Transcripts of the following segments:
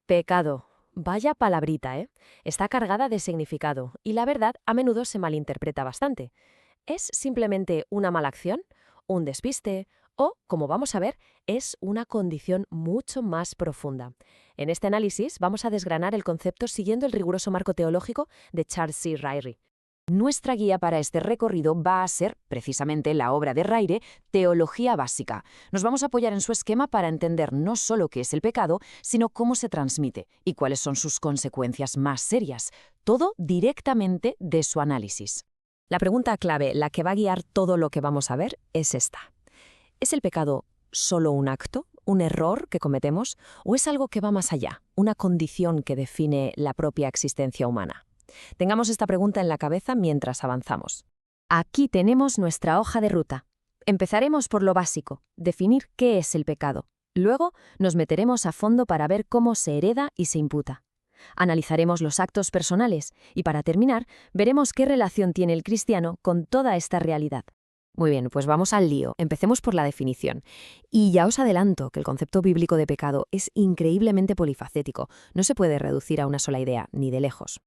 Pecado. Vaya palabrita, ¿eh? Está cargada de significado y la verdad a menudo se malinterpreta bastante. ¿Es simplemente una mala acción? ¿Un despiste? O, como vamos a ver, es una condición mucho más profunda. En este análisis vamos a desgranar el concepto siguiendo el riguroso marco teológico de Charles C. Ryrie. Nuestra guía para este recorrido va a ser, precisamente, la obra de Ryrie, Teología Básica. Nos vamos a apoyar en su esquema para entender no solo qué es el pecado, sino cómo se transmite y cuáles son sus consecuencias más serias. Todo directamente de su análisis. La pregunta clave, la que va a guiar todo lo que vamos a ver, es esta. ¿Es el pecado solo un acto, un error que cometemos, o es algo que va más allá, una condición que define la propia existencia humana? Tengamos esta pregunta en la cabeza mientras avanzamos. Aquí tenemos nuestra hoja de ruta. Empezaremos por lo básico, definir qué es el pecado. Luego nos meteremos a fondo para ver cómo se hereda y se imputa. Analizaremos los actos personales y para terminar veremos qué relación tiene el cristiano con toda esta realidad. Muy bien, pues vamos al lío. Empecemos por la definición. Y ya os adelanto que el concepto bíblico de pecado es increíblemente polifacético. No se puede reducir a una sola idea, ni de lejos.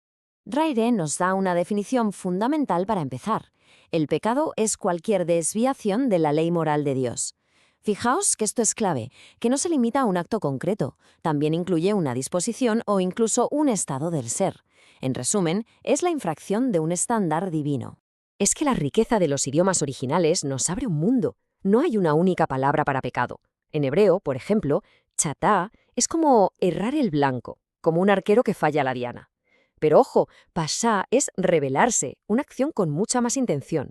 Ryrie nos da una definición fundamental para empezar. El pecado es cualquier desviación de la ley moral de Dios. Fijaos que esto es clave, que no se limita a un acto concreto, también incluye una disposición o incluso un estado del ser. En resumen, es la infracción de un estándar divino. Es que la riqueza de los idiomas originales nos abre un mundo. No hay una única palabra para pecado. En hebreo, por ejemplo, chatá es como errar el blanco, como un arquero que falla la diana. Pero ojo, pasá es rebelarse, una acción con mucha más intención.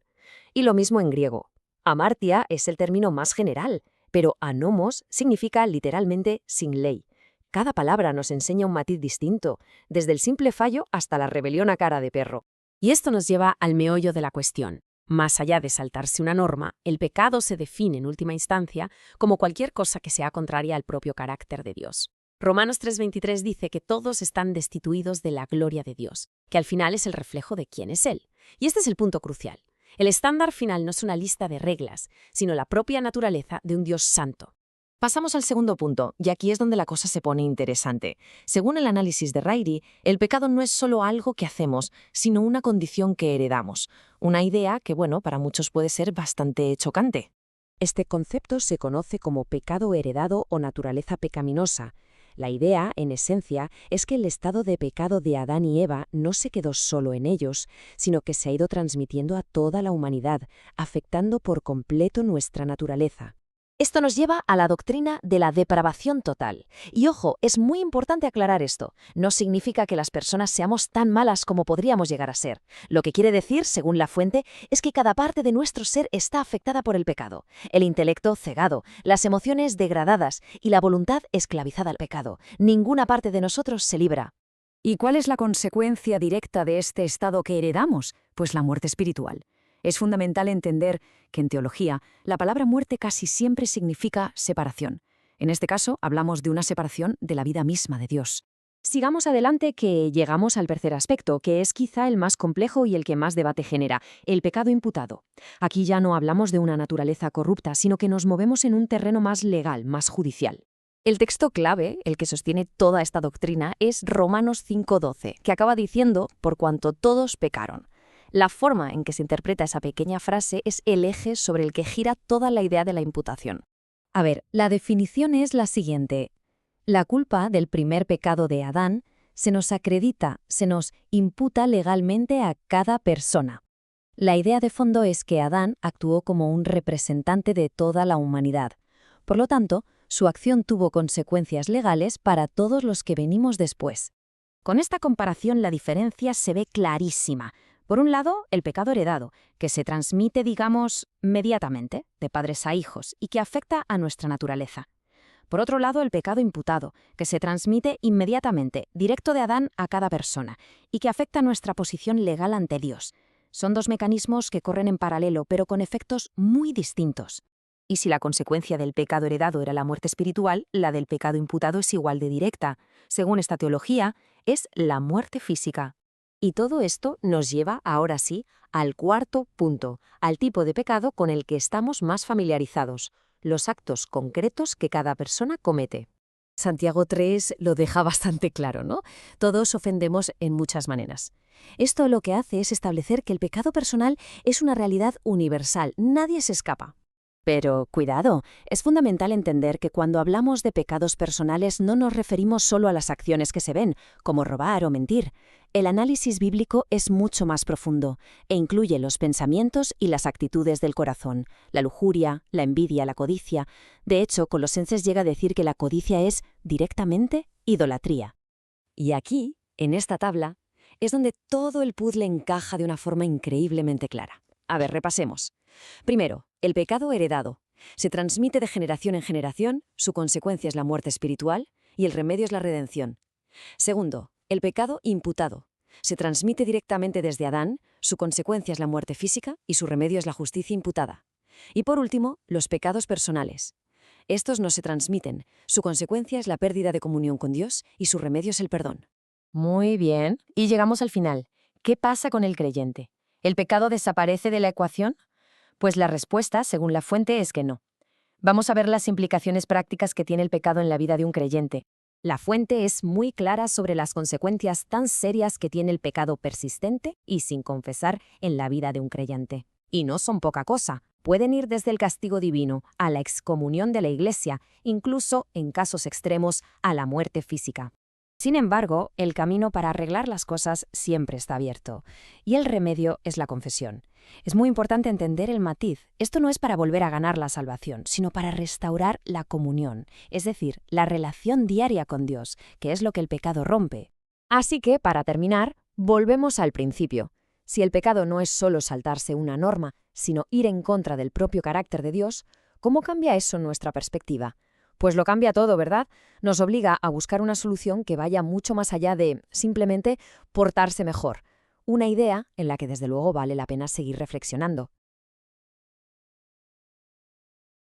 Y lo mismo en griego. Amartia es el término más general, pero anomos significa literalmente sin ley. Cada palabra nos enseña un matiz distinto, desde el simple fallo hasta la rebelión a cara de perro. Y esto nos lleva al meollo de la cuestión. Más allá de saltarse una norma, el pecado se define en última instancia como cualquier cosa que sea contraria al propio carácter de Dios. Romanos 3:23 dice que todos están destituidos de la gloria de Dios, que al final es el reflejo de quién es Él. Y este es el punto crucial. El estándar final no es una lista de reglas, sino la propia naturaleza de un Dios santo. Pasamos al segundo punto, y aquí es donde la cosa se pone interesante. Según el análisis de Ryrie, el pecado no es solo algo que hacemos, sino una condición que heredamos. Una idea que, para muchos puede ser bastante chocante. Este concepto se conoce como pecado heredado o naturaleza pecaminosa. La idea, en esencia, es que el estado de pecado de Adán y Eva no se quedó solo en ellos, sino que se ha ido transmitiendo a toda la humanidad, afectando por completo nuestra naturaleza. Esto nos lleva a la doctrina de la depravación total. Y ojo, es muy importante aclarar esto. No significa que las personas seamos tan malas como podríamos llegar a ser. Lo que quiere decir, según la fuente, es que cada parte de nuestro ser está afectada por el pecado. El intelecto cegado, las emociones degradadas y la voluntad esclavizada al pecado. Ninguna parte de nosotros se libra. ¿Y cuál es la consecuencia directa de este estado que heredamos? Pues la muerte espiritual. Es fundamental entender que en teología la palabra muerte casi siempre significa separación. En este caso hablamos de una separación de la vida misma de Dios. Sigamos adelante que llegamos al tercer aspecto, que es quizá el más complejo y el que más debate genera, el pecado imputado. Aquí ya no hablamos de una naturaleza corrupta, sino que nos movemos en un terreno más legal, más judicial. El texto clave, el que sostiene toda esta doctrina, es Romanos 5:12, que acaba diciendo, por cuanto todos pecaron. La forma en que se interpreta esa pequeña frase es el eje sobre el que gira toda la idea de la imputación. A ver, la definición es la siguiente. La culpa del primer pecado de Adán se nos acredita, se nos imputa legalmente a cada persona. La idea de fondo es que Adán actuó como un representante de toda la humanidad. Por lo tanto, su acción tuvo consecuencias legales para todos los que venimos después. Con esta comparación la diferencia se ve clarísima. Por un lado, el pecado heredado, que se transmite, mediatamente, de padres a hijos, y que afecta a nuestra naturaleza. Por otro lado, el pecado imputado, que se transmite inmediatamente, directo de Adán a cada persona, y que afecta a nuestra posición legal ante Dios. Son dos mecanismos que corren en paralelo, pero con efectos muy distintos. Y si la consecuencia del pecado heredado era la muerte espiritual, la del pecado imputado es igual de directa. Según esta teología, es la muerte física. Y todo esto nos lleva, ahora sí, al cuarto punto, al tipo de pecado con el que estamos más familiarizados, los actos concretos que cada persona comete. Santiago 3 lo deja bastante claro, ¿no? Todos ofendemos en muchas maneras. Esto lo que hace es establecer que el pecado personal es una realidad universal, nadie se escapa. Pero cuidado, es fundamental entender que cuando hablamos de pecados personales no nos referimos solo a las acciones que se ven, como robar o mentir. El análisis bíblico es mucho más profundo e incluye los pensamientos y las actitudes del corazón, la lujuria, la envidia, la codicia. De hecho, Colosenses llega a decir que la codicia es, directamente, idolatría. Y aquí, en esta tabla, es donde todo el puzzle encaja de una forma increíblemente clara. A ver, repasemos. Primero, el pecado heredado. Se transmite de generación en generación, su consecuencia es la muerte espiritual y el remedio es la redención. Segundo, el pecado imputado. Se transmite directamente desde Adán, su consecuencia es la muerte física y su remedio es la justicia imputada. Y por último, los pecados personales. Estos no se transmiten, su consecuencia es la pérdida de comunión con Dios y su remedio es el perdón. Muy bien. Y llegamos al final. ¿Qué pasa con el creyente? ¿El pecado desaparece de la ecuación? Pues la respuesta, según la fuente, es que no. Vamos a ver las implicaciones prácticas que tiene el pecado en la vida de un creyente. La fuente es muy clara sobre las consecuencias tan serias que tiene el pecado persistente y sin confesar en la vida de un creyente. Y no son poca cosa. Pueden ir desde el castigo divino a la excomunión de la Iglesia, incluso, en casos extremos, a la muerte física. Sin embargo, el camino para arreglar las cosas siempre está abierto, y el remedio es la confesión. Es muy importante entender el matiz. Esto no es para volver a ganar la salvación, sino para restaurar la comunión, es decir, la relación diaria con Dios, que es lo que el pecado rompe. Así que, para terminar, volvemos al principio. Si el pecado no es solo saltarse una norma, sino ir en contra del propio carácter de Dios, ¿cómo cambia eso nuestra perspectiva? Pues lo cambia todo, ¿verdad? Nos obliga a buscar una solución que vaya mucho más allá de simplemente portarse mejor. Una idea en la que desde luego vale la pena seguir reflexionando.